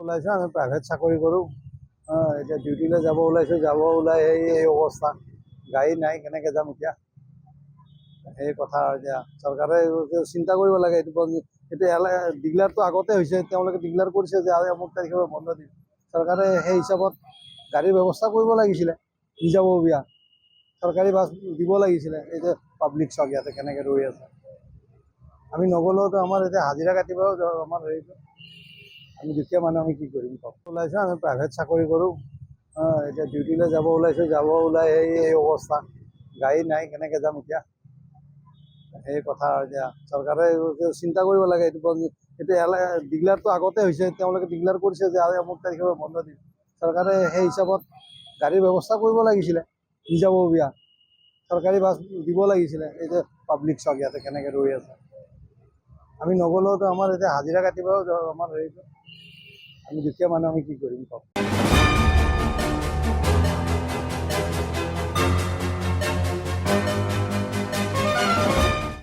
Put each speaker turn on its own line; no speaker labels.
ওলাইছো আমি প্ৰাইভেট চাকৰি কৰোঁ। এতিয়া ডিউটিলৈ যাব ওলাই এই অৱস্থা, গাড়ী নাই, কেনেকৈ যাম এতিয়া? সেই কথা আৰু এতিয়া চৰকাৰে চিন্তা কৰিব লাগে। এতিয়া ডিক্লেয়াৰটো আগতে হৈছে, তেওঁলোকে ডিক্লেয়াৰ কৰিছে যে অমুক তাৰিখৰ পৰা বন্ধ দিম। চৰকাৰে সেই হিচাপত গাড়ীৰ ব্যৱস্থা কৰিব লাগিছিলে, নিজাববীয়া চৰকাৰী বাছ দিব লাগিছিলে। এই যে পাব্লিক চক ইয়াতে কেনেকৈ ৰৈ আছে, আমি নগ'লেওতো আমাৰ এতিয়া হাজিৰা কাটিব আমাৰ হেৰিটো, আমি দুখীয়া মানুহ আমি কি কৰিম কওক? ওলাইছোঁ আমি প্ৰাইভেট চাকৰি কৰোঁ। এতিয়া ডিউটিলৈ যাব ওলাই এই অৱস্থা, গাড়ী নাই, কেনেকৈ যাম এতিয়া? সেই কথা আৰু এতিয়া চৰকাৰে চিন্তা কৰিব লাগে। এতিয়া ডিক্লেয়াৰটো আগতে হৈছে, তেওঁলোকে ডিক্লেয়াৰ কৰিছে যে অমুক তাৰিখৰ পৰা বন্ধ দিম। চৰকাৰে সেই হিচাপত গাড়ীৰ ব্যৱস্থা কৰিব লাগিছিলে, নিজাববীয়া চৰকাৰী বাছ দিব লাগিছিলে। এই যে পাব্লিক চক ইয়াতে কেনেকৈ ৰৈ আছে, আমি নগ'লেওতো আমাৰ এতিয়া হাজিৰা কাটিব আমাৰ হেৰিটো, আমি দুখীয়া মানুহ আমি কি কৰিম কওক?